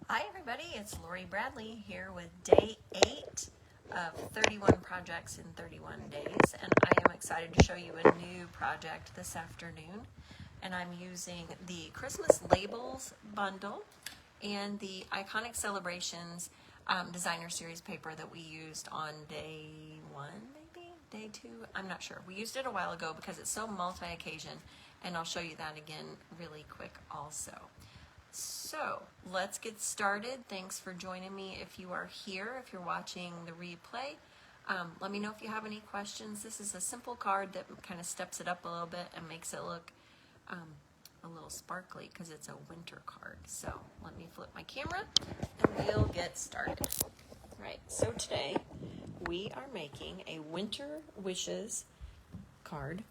Hi everybody, it's Lori Bradley here with day 8 of 31 projects in 31 days, and I am excited to show you a new project this afternoon. And I'm using the Christmas Labels bundle and the Iconic Celebrations designer series paper that we used on day 1, maybe? Day 2? I'm not sure. We used it a while ago because it's so multi-occasion, and I'll show you that again really quick also. So let's get started. Thanks for joining me if you are here, if you're watching the replay. Let me know if you have any questions. This is a simple card that kind of steps it up a little bit and makes it look a little sparkly because it's a winter card. So let me flip my camera and we'll get started. Right, so today we are making a Winter Wishes card,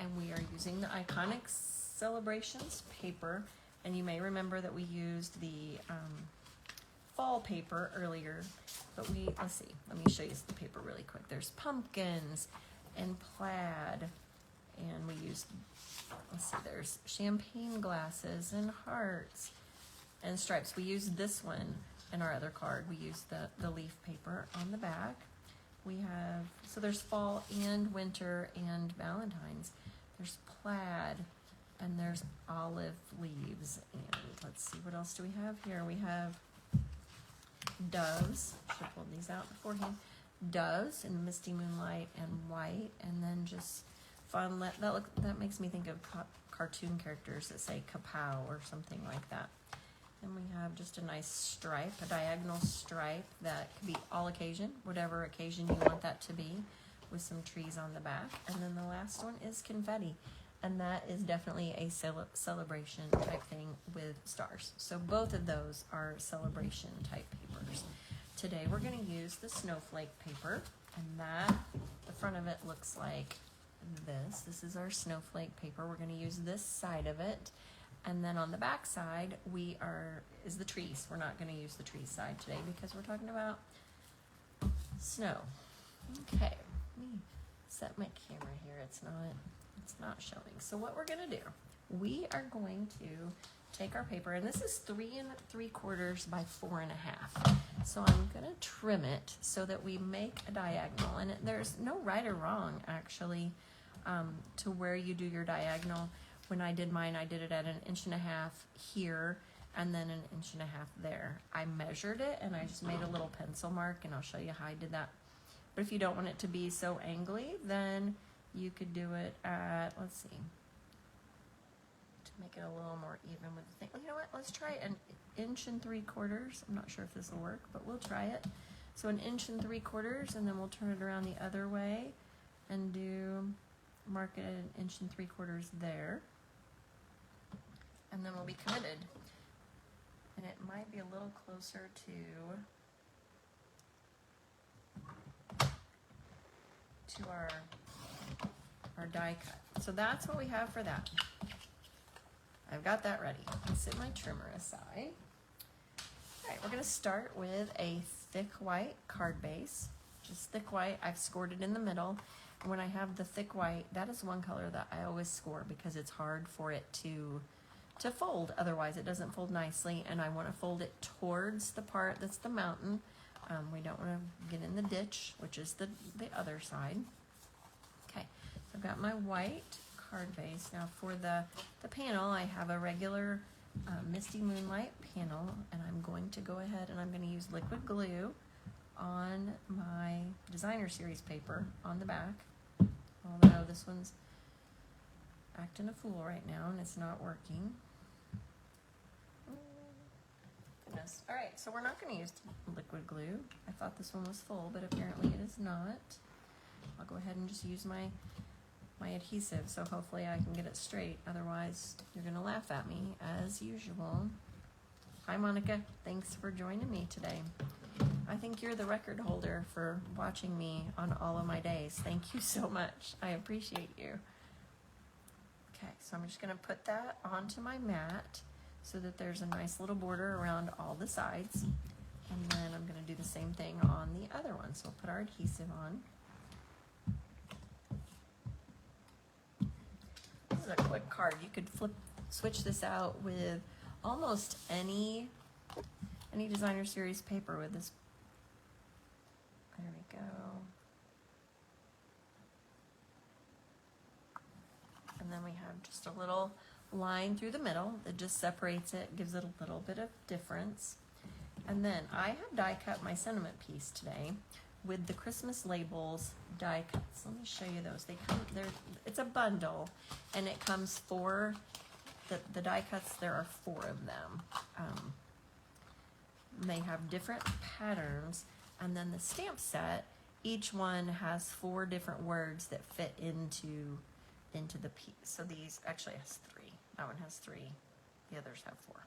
and we are using the Iconic Celebrations paper. And you may remember that we used the fall paper earlier, but let's see, let me show you the paper really quick. There's pumpkins and plaid, and we used, let's see, there's champagne glasses and hearts and stripes. We used this one in our other card. We used the leaf paper on the back. We have, so there's fall and winter and Valentine's. There's plaid, and there's olive leaves, and let's see, what else do we have here? We have doves. Should pull these out beforehand. Doves in misty moonlight and white, and then just fun. That makes me think of cartoon characters that say kapow or something like that. And we have just a nice stripe, a diagonal stripe that could be all occasion, whatever occasion you want that to be, with some trees on the back. And then the last one is confetti. And that is definitely a celebration type thing with stars. So both of those are celebration type papers. Today we're going to use the snowflake paper, and the front of it looks like this. This is our snowflake paper. We're going to use this side of it. And then on the back side is the trees. We're not going to use the tree side today because we're talking about snow. Okay, let me set my camera here. It's not showing. So what we're going to do, we are going to take our paper, and this is 3 3/4 by 4 1/2. So I'm going to trim it so that we make a diagonal, and there's no right or wrong actually to where you do your diagonal. When I did mine, I did it at 1.5 inches here and then 1.5 inches there. I measured it and I just made a little pencil mark, and I'll show you how I did that. But if you don't want it to be so angly, then you could do it at, let's see, to make it a little more even with the thing. Well, you know what? Let's try 1 3/4 inches. I'm not sure if this will work, but we'll try it. So 1 3/4 inches, and then we'll turn it around the other way and mark it at 1 3/4 inches there. And then we'll be committed. And it might be a little closer to our die cut. So that's what we have for that. I've got that ready. I'll set my trimmer aside. All right, we're going to start with a thick white card base. Just thick white. I've scored it in the middle. And when I have the thick white, that is one color that I always score because it's hard for it to fold. Otherwise, it doesn't fold nicely, and I want to fold it towards the part that's the mountain. We don't want to get in the ditch, which is the other side. Okay, so I've got my white card base. Now for the panel, I have a regular Misty Moonlight panel, and I'm going to go ahead and I'm going to use liquid glue on my designer series paper on the back. Although this one's acting a fool right now and it's not working. Goodness. All right, so we're not going to use liquid glue. I thought this one was full, but apparently it is not. I'll go ahead and just use my adhesive, so hopefully I can get it straight. Otherwise, you're going to laugh at me as usual. Hi, Monica. Thanks for joining me today. I think you're the record holder for watching me on all of my days. Thank you so much. I appreciate you. Okay, so I'm just going to put that onto my mat so that there's a nice little border around all the sides. And then I'm going to do the same thing on the other one. So we'll put our adhesive on. This is a quick card. You could switch this out with almost any any designer series paper with this. There we go. And then we have just a little line through the middle that just separates it, gives it a little bit of difference. And then I have die cut my sentiment piece today with the Christmas labels die cuts. Let me show you those. They come there. It's a bundle, and it comes the die cuts. There are 4 of them. They have different patterns, and then the stamp set. Each one has 4 different words that fit into the piece. So these actually has 3. That one has 3. The others have 4.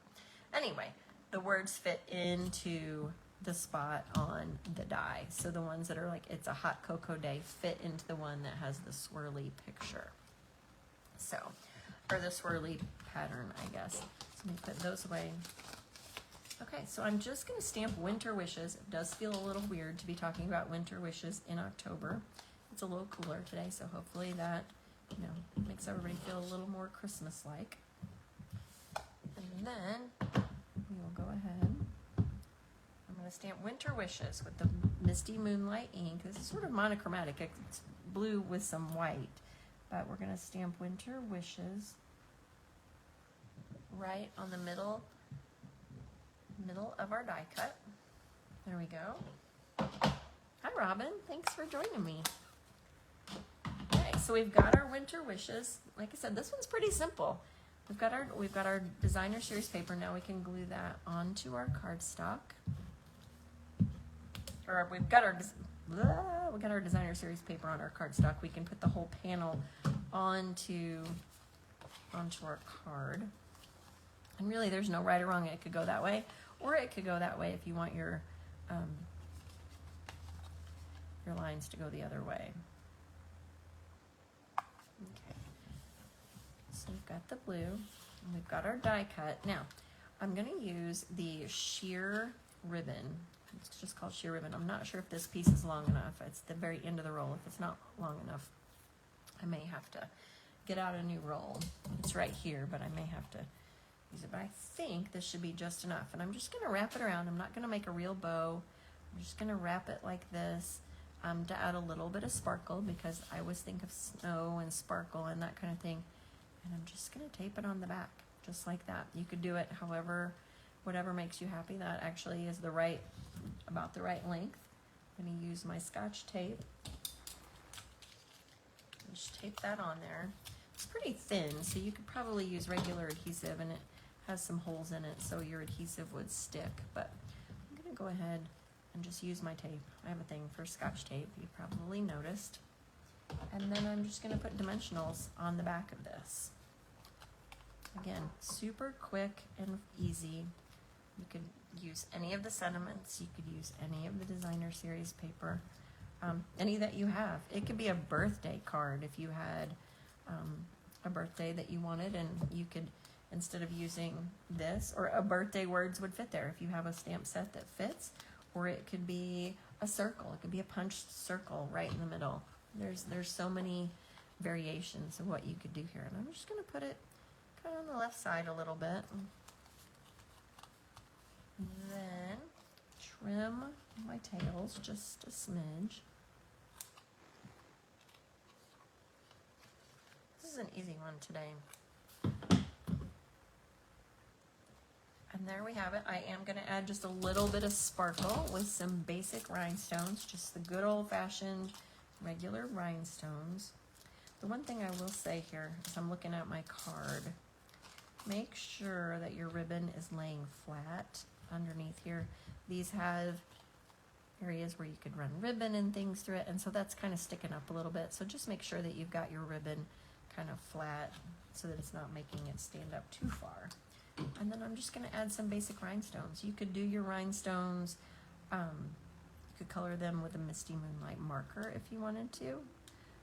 Anyway, the words fit into the spot on the die. So the ones that are like, it's a hot cocoa day, fit into the one that has the swirly picture. So, or the swirly pattern, I guess. So let me put those away. Okay, so I'm just going to stamp Winter Wishes. It does feel a little weird to be talking about Winter Wishes in October. It's a little cooler today, so hopefully that, you know, makes everybody feel a little more Christmas-like. And then we will go ahead. I'm going to stamp Winter Wishes with the Misty Moonlight ink. This is sort of monochromatic. It's blue with some white. But we're going to stamp Winter Wishes right on the middle of our die cut. There we go. Hi, Robin. Thanks for joining me. Okay, so we've got our Winter Wishes. Like I said, this one's pretty simple. We've got our designer series paper. Now we can glue that onto our cardstock. Or we've got our designer series paper on our cardstock. We can put the whole panel onto our card. And really, there's no right or wrong. It could go that way, or it could go that way if you want your lines to go the other way. Okay. So we've got the blue, and we've got our die cut. Now, I'm going to use the sheer ribbon. It's just called sheer ribbon. I'm not sure if this piece is long enough. It's the very end of the roll. If it's not long enough, I may have to get out a new roll. It's right here, but I may have to use it. But I think this should be just enough. And I'm just going to wrap it around. I'm not going to make a real bow. I'm just going to wrap it like this to add a little bit of sparkle, because I always think of snow and sparkle and that kind of thing. And I'm just going to tape it on the back, just like that. You could do it however, whatever makes you happy. That actually is about the right length. I'm going to use my Scotch tape. Just tape that on there. It's pretty thin, so you could probably use regular adhesive, and it has some holes in it, so your adhesive would stick. But I'm going to go ahead and just use my tape. I have a thing for Scotch tape, you probably noticed. And then I'm just going to put dimensionals on the back of this. Again, super quick and easy. You could use any of the sentiments. You could use any of the designer series paper, any that you have. It could be a birthday card if you had a birthday that you wanted, and you could, instead of using this, or a birthday words would fit there if you have a stamp set that fits, or it could be a circle. It could be a punched circle right in the middle. There's so many variations of what you could do here, and I'm just going to put it kind of on the left side a little bit. And then trim my tails just a smidge. This is an easy one today. And there we have it. I am going to add just a little bit of sparkle with some basic rhinestones, just the good old-fashioned regular rhinestones. The one thing I will say here is I'm looking at my card. Make sure that your ribbon is laying flat underneath here. These have areas where you could run ribbon and things through it, and so that's kind of sticking up a little bit. So just make sure that you've got your ribbon kind of flat so that it's not making it stand up too far. And then I'm just going to add some basic rhinestones. You could do your rhinestones, you could color them with a Misty Moonlight marker if you wanted to.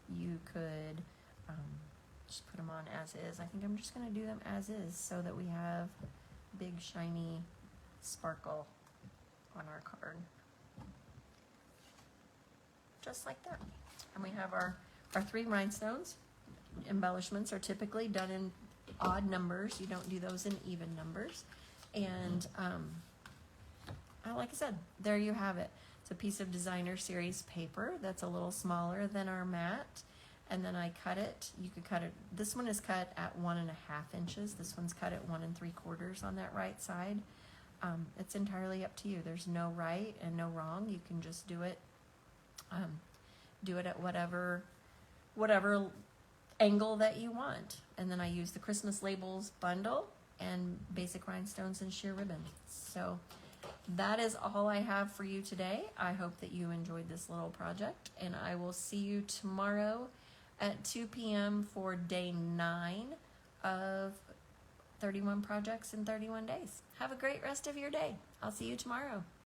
You could just put them on as is. I think I'm just going to do them as is so that we have big shiny sparkle on our card. Just like that. And we have our 3 rhinestones. Embellishments are typically done in odd numbers. You don't do those in even numbers. And like I said, there you have it. It's a piece of designer series paper that's a little smaller than our mat. And then I cut it. You could cut it. This one is cut at 1.5 inches. This one's cut at 1 3/4 on that right side. It's entirely up to you. There's no right and no wrong. You can just do it at whatever angle that you want. And then I use the Christmas labels bundle and basic rhinestones and sheer ribbon. So that is all I have for you today. I hope that you enjoyed this little project, and I will see you tomorrow at 2 p.m. for day 9 of 31 projects in 31 days. Have a great rest of your day. I'll see you tomorrow.